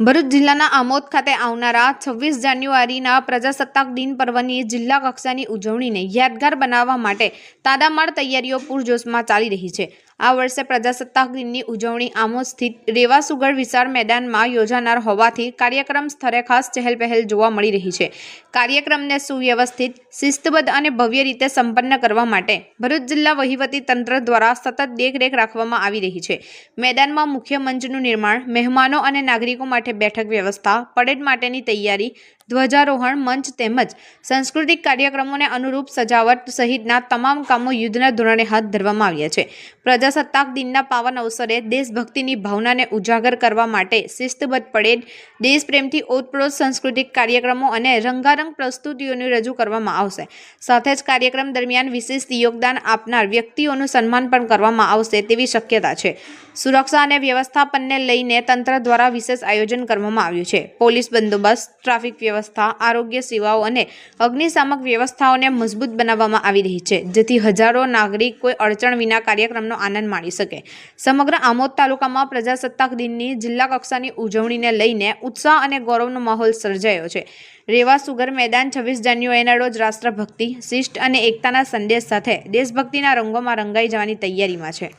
ભરૂચ જિલ્લાના આમોદ ખાતે આવનારા 26 જાન્યુઆરીના પ્રજાસત્તાક દિન પર્વની જિલ્લા કક્ષાની ઉજવણીને યાદગાર બનાવવા માટે તાડામાર તૈયારીઓ પૂરજોશમાં ચાલી રહી છે। આ વર્ષે પ્રજાસત્તાક દિનની ઉજવણી આમોદ સ્થિત રેવા સુગર વિશાળ મેદાનમાં યોજાનાર હોવાથી કાર્યક્રમ સ્થળે ખાસ ચહેલપહેલ જોવા મળી રહી છે। કાર્યક્રમને સુવ્યવસ્થિત, શિસ્તબદ્ધ અને ભવ્ય રીતે સંપન્ન કરવા માટે ભરૂચ જિલ્લા વહીવટી તંત્ર દ્વારા સતત દેખરેખ રાખવામાં આવી રહી છે। મેદાનમાં મુખ્ય મંચનું નિર્માણ, મહેમાનો અને નાગરિકો માટે બેઠક વ્યવસ્થા, પરેડ માટેની તૈયારી, ધ્વજારોહણ મંચ તેમજ સાંસ્કૃતિક કાર્યક્રમોને અનુરૂપ સજાવટ સહિતના તમામ કામો યુદ્ધના ધોરણે હાથ ધરવામાં આવ્યા છે। પ્રજાસત્તાક દિનના પાવન અવસરે દેશભક્તિની ભાવનાને ઉજાગર કરવા માટે શિસ્તબદ્ધ પરેડ, દેશપ્રેમથી ઓતપ્રોત સાંસ્કૃતિક કાર્યક્રમો અને રંગારંગ પ્રસ્તુતિઓને રજૂ કરવામાં આવશે। સાથે જ કાર્યક્રમ દરમિયાન વિશિષ્ટ યોગદાન આપનાર વ્યક્તિઓનું સન્માન પણ કરવામાં આવશે તેવી શક્યતા છે। સુરક્ષા અને વ્યવસ્થાપનને લઈને તંત્ર દ્વારા વિશેષ આયોજન કરવામાં આવ્યું છે। પોલીસ બંદોબસ્ત, ટ્રાફિક વ્યવસ્થા, આરોગ્ય સેવાઓ અને અગ્નિશામક વ્યવસ્થાઓને મજબૂત બનાવવામાં આવી રહી છે, જેથી હજારો નાગરિક કોઈ અડચણ વિના કાર્યક્રમનો આનંદ માણી શકે। સમગ્ર આમોદ તાલુકામાં પ્રજાસત્તાક દિનની જિલ્લા કક્ષાની ઉજવણીને લઈને ઉત્સાહ અને ગૌરવનો માહોલ સર્જાયો છે। રેવા સુગર મેદાન 26 જાન્યુઆરીના રોજ રાષ્ટ્રભક્તિ, શિસ્ત અને એકતાના સંદેશ સાથે દેશભક્તિના રંગોમાં રંગાઈ જવાની તૈયારીમાં છે।